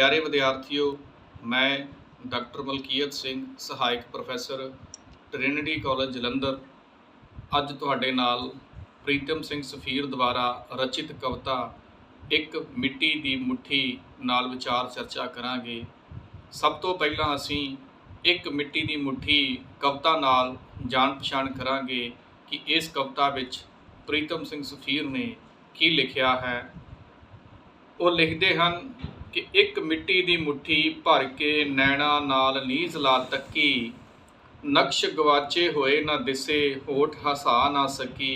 प्यारे विद्यार्थियों, मैं डॉक्टर मलकीयत सिंह सहायक प्रोफैसर ट्रिनिटी कॉलेज जलंधर अज तुहाडे नाल प्रीतम सिंह सफीर द्वारा रचित कविता एक मिट्टी दी मुट्ठी नाल विचार चर्चा करांगे। सब तो पहला असीं एक मिट्टी दी मुट्ठी कविता नाल जान पछाण करांगे कि इस कविता विच प्रीतम सिंह सफीर ने की लिखिया है। वो लिखते हैं कि एक मिट्टी दी मुट्ठी भर के नैना नाल नीज ला तक्की, नक्श गवाचे होए ना दिसे होठ हसा ना सकी,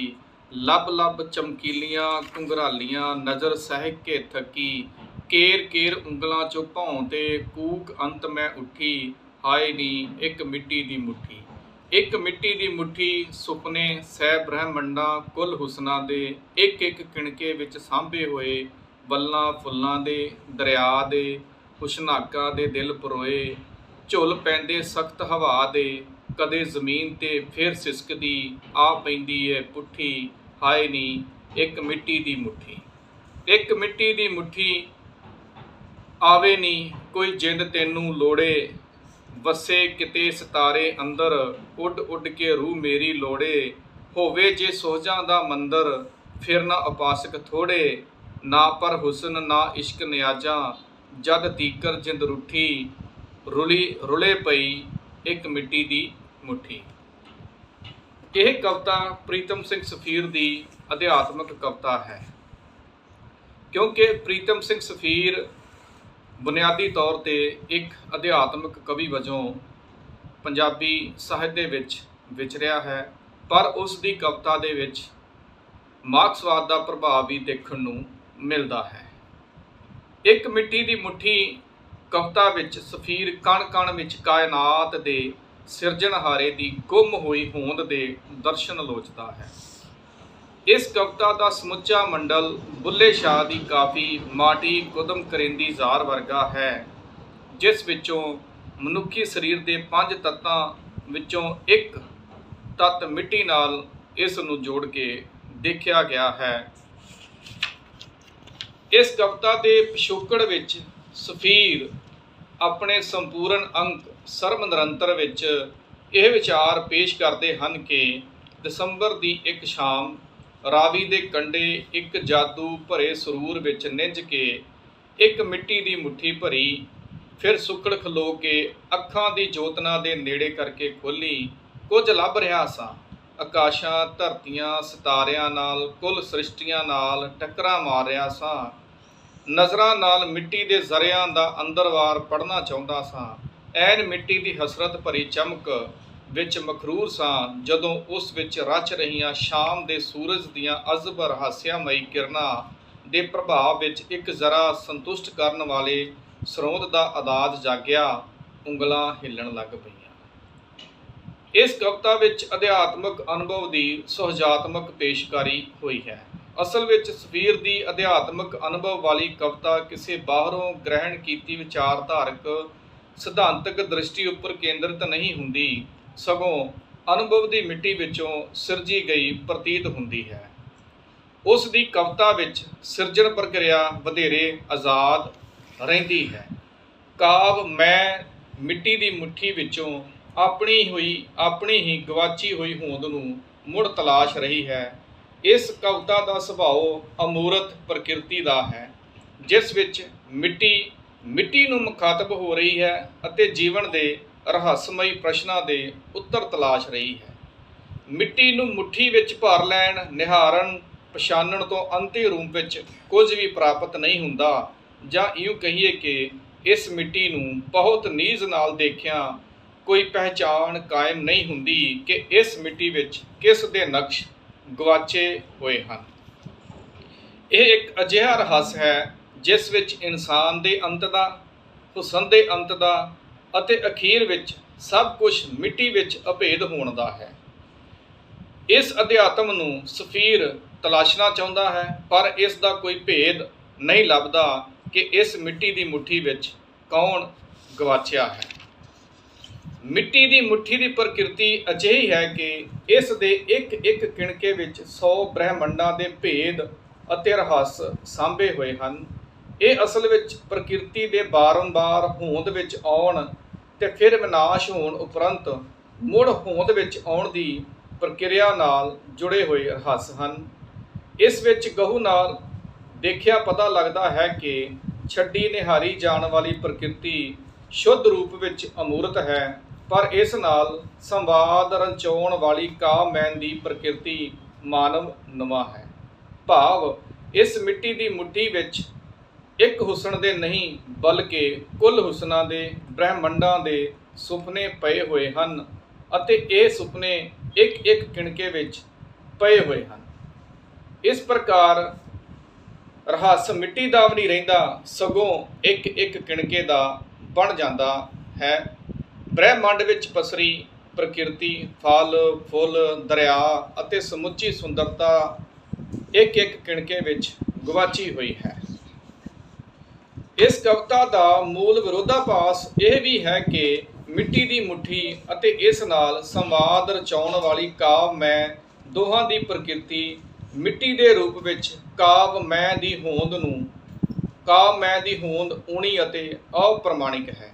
लब लब चमकीलियां घुंघरालियां नज़र सहक के थकी, केर केर उंगलां चो भौं ते कूक अंत मैं उठी, हाय नी एक मिट्टी दी मुट्ठी। एक मिट्टी दी मुट्ठी सुपने सै ब्रह्मंडां कुल हुसना दे, एक एक किणके विच सांभे होए, बल्लां फुल्लां दे दरिया दे हुशनाका दे दिल परोए, झुल पैंदे सख्त हवा दे कदे जमीन ते फिर सिसकदी आ पैंदी है पुट्ठी, हाय नी एक मिट्टी दी मुट्ठी। एक मिट्टी दी मुट्ठी आवे नी कोई जिंद तैनू लोड़े, वसे किते सितारे अंदर उड उड के रूह मेरी लोड़े, होवे जे सोहजां दा मंदर फिर ना उपासक थोड़े, ना पर हुसन ना इश्क नियाजा, जद तीकर जिंद रूठी, रुली रुले पई एक मिट्टी दी मुट्ठी। यह कविता प्रीतम सिंह सफीर की अध्यात्मक कविता है, क्योंकि प्रीतम सिंह सफीर बुनियादी तौर पर एक अध्यात्मक कवि वजों पंजाबी ਸਾਹਿਤ ਦੇ ਵਿੱਚ ਵਿਚਰਿਆ है, पर उसकी कविता ਦੇ ਵਿੱਚ मार्क्सवाद का प्रभाव भी देखने ਨੂੰ मिलता है। एक मिट्टी दी मुट्ठी कविता विच सफीर कण कण विच कायनात दे सिरजनहारे दी गुम हुई होंद दे दर्शन लोचता है। इस कविता का समुचा मंडल बुल्ले शाह की काफ़ी माटी कुदम करेंदी जार वर्गा है, जिस विचों मनुखी शरीर के 5 तत्तां विचों एक तत्त मिट्टी नाल इस नूं जोड़ के देखा गया है। इस कविता के पिछोकड़ विच सफीर अपने संपूर्ण अंक सर्व निरंतर विच यह विचार पेश करते हैं कि दसंबर की एक शाम रावी के कंढे एक जादू भरे सरूर विच निंज के एक मिट्टी की मुट्ठी भरी, फिर सुकड़ खलो के अखां की जोतना के नेड़े करके खोली, कुछ लभ रहा सा, आकाशां धरतियां सितारियां नाल कुल सृष्टियां नाल टक्करां मार रहा सा, नज़रां नाल मिट्टी के जरियां दा अंदरवार पढ़ना चाहुंदा सा, ऐन मिट्टी की हसरत भरी चमक विच मखरूर सा, जदों उस विच रच रहियां शाम के सूरज दियां अजब रहस्यमई किरणां दे प्रभाव विच एक जरा संतुष्ट करन वाले ਸਰੋਤ ਦਾ आदाज जाग्या, उंगलां हिलण लग पईयां। इस कविता विच अध्यात्मक अनुभव की सुहजात्मक पेशकारी हुई है। असल विच सफीर की अध्यात्मक अनुभव वाली कविता किसी बाहरों ग्रहण की विचारधारक सिद्धांतक दृष्टि उपर केंद्रित नहीं हुंदी, सगों अनुभव की मिट्टी विचों सिरजी गई प्रतीत हुंदी है। उस दी कविता विच सिरजण प्रक्रिया वधेरे आज़ाद रहिंदी है। काव मैं मिट्टी की मुट्ठी विचों अपनी ही गवाची हुई होंद नूं मुड़ तलाश रही है। इस कविता का सुभाव अमूरत प्रकृति का है, जिस विच मिट्टी नूं मुखातब हो रही है अते जीवन के रहस्यमई प्रश्नां दे उत्तर तलाश रही है। मिट्टी नूं मुट्ठी विच भर लैण, निहारन पछाणन तो अंतिम रूप विच कुछ भी प्राप्त नहीं हुंदा, जां यूँ कहिए कि इस मिट्टी नूं बहुत नीज नाल देखिया कोई पहचान कायम नहीं हुंदी कि इस मिट्टी विच किस दे नक्श गवाचे हुए हैं। यह एक अजिहा रहस्य है जिस विच इंसान दे अंत दा, हुसन दे अंत दा अते अखीर विच सब कुछ मिट्टी विच अभेद होण दा है। इस अध्यात्म नूं सफीर तलाशना चाहुंदा है, पर इस दा कोई भेद नहीं लभदा कि इस मिट्टी की मुट्ठी विच कौन गवाचिया है। मिट्टी की मुट्ठी की प्रकृति अजिही है कि इस दे एक एक किणके विच 100 ब्रह्मंडां दे भेद अते रहस्य सांभे हुए हैं। ਇਹ ਅਸਲ ਵਿੱਚ ਪ੍ਰਕਿਰਤੀ ਦੇ ਬਾਰੰਬਾਰ ਹੋਂਦ ਵਿੱਚ ਆਉਣ ਤੇ ਫਿਰ ਵਿਨਾਸ਼ ਹੋਣ ਉਪਰੰਤ ਮੁੜ ਹੋਂਦ ਵਿੱਚ ਆਉਣ ਦੀ ਪ੍ਰਕਿਰਿਆ ਨਾਲ ਜੁੜੇ ਹੋਏ ਰਹੱਸ ਹਨ। ਇਸ ਵਿੱਚ ਗਹੁ ਨਾਲ ਦੇਖਿਆ ਪਤਾ ਲੱਗਦਾ ਹੈ ਕਿ ਛੱਡੀ ਨਿਹਾਰੀ ਜਾਣ ਵਾਲੀ ਪ੍ਰਕਿਰਤੀ ਸ਼ੁੱਧ ਰੂਪ ਵਿੱਚ ਅਮੂਰਤ ਹੈ, ਪਰ ਇਸ ਨਾਲ ਸੰਵਾਦ ਰਚਾਉਣ ਵਾਲੀ ਕਾਮੈਨ ਦੀ ਪ੍ਰਕਿਰਤੀ ਮਾਨਵ ਨੁਮਾ ਹੈ। ਭਾਵ ਇਸ ਮਿੱਟੀ ਦੀ ਮੁੱਠੀ ਵਿੱਚ ਇੱਕ ਹੁਸਨ ਦੇ ਨਹੀਂ ਬਲਕਿ ਕੁੱਲ ਹੁਸਨਾਂ ਦੇ ਬ੍ਰਹਿਮੰਡਾਂ ਦੇ ਸੁਪਨੇ ਪਏ ਹੋਏ ਹਨ ਅਤੇ ਇਹ ਸੁਪਨੇ ਇੱਕ ਇੱਕ ਕਿਣਕੇ ਵਿੱਚ ਪਏ ਹੋਏ ਹਨ। ਇਸ ਪ੍ਰਕਾਰ ਰਹੱਸ ਮਿੱਟੀ ਦਾ ਵੀ ਨਹੀਂ ਰਹਿੰਦਾ, ਸਗੋਂ ਇੱਕ ਇੱਕ ਕਿਣਕੇ ਦਾ ਬਣ ਜਾਂਦਾ ਹੈ। ਬ੍ਰਹਿਮੰਡ ਵਿੱਚ ਪਸਰੀ ਪ੍ਰਕਿਰਤੀ, ਫਲ ਫੁੱਲ, ਦਰਿਆ ਅਤੇ ਸਮੁੱਚੀ ਸੁੰਦਰਤਾ ਇੱਕ ਇੱਕ ਕਿਣਕੇ ਵਿੱਚ ਗਵਾਚੀ ਹੋਈ ਹੈ। ਇਸ ਕਵਿਤਾ ਦਾ ਮੂਲ ਵਿਰੋਧਾਭਾਸ ਇਹ ਵੀ ਹੈ ਕਿ ਮਿੱਟੀ ਦੀ ਮੁੱਠੀ ਅਤੇ ਇਸ ਨਾਲ ਸੰਵਾਦ ਰਚਾਉਣ ਵਾਲੀ ਕਾਵਿ-ਮੈ ਦੋਹਾਂ ਦੀ ਪ੍ਰਕਿਰਤੀ ਮਿੱਟੀ ਦੇ ਰੂਪ ਵਿੱਚ ਕਾਵਿ-ਮੈ ਦੀ ਹੋਂਦ ਊਣੀ ਅਤੇ ਅਪ੍ਰਮਾਣਿਕ ਹੈ।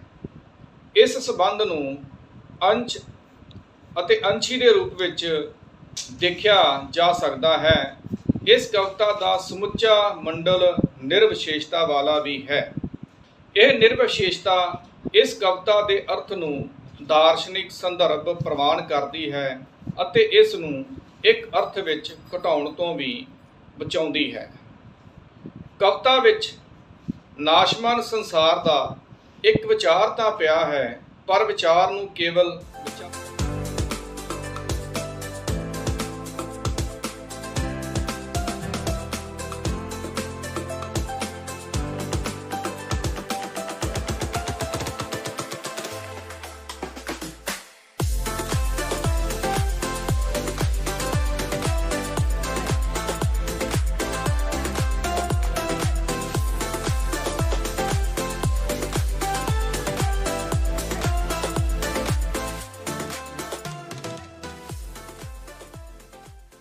ਇਸ ਸੰਬੰਧ ਨੂੰ ਅੰਸ਼ ਅਤੇ ਅੰਸ਼ੀ ਦੇ ਰੂਪ ਵਿੱਚ ਦੇਖਿਆ ਜਾ ਸਕਦਾ ਹੈ। ਇਸ ਕਵਿਤਾ ਦਾ ਸਮੁੱਚਾ ਮੰਡਲ ਨਿਰਵਿਸ਼ੇਸ਼ਤਾ ਵਾਲਾ ਵੀ ਹੈ। ਇਹ ਨਿਰਵਿਸ਼ੇਸ਼ਤਾ ਇਸ ਕਵਿਤਾ ਦੇ ਅਰਥ ਨੂੰ ਦਾਰਸ਼ਨਿਕ ਸੰਦਰਭ ਪ੍ਰਵਾਨ ਕਰਦੀ ਹੈ ਅਤੇ ਇਸ ਨੂੰ ਇੱਕ ਅਰਥ ਵਿੱਚ ਘਟਾਉਣ ਤੋਂ ਵੀ ਬਚਾਉਂਦੀ ਹੈ। ਕਵਿਤਾ ਵਿੱਚ ਨਾਸ਼ਮਾਨ ਸੰਸਾਰ ਦਾ ਇੱਕ ਵਿਚਾਰ ਤਾਂ ਪਿਆ ਹੈ, ਪਰ ਵਿਚਾਰ ਨੂੰ ਕੇਵਲ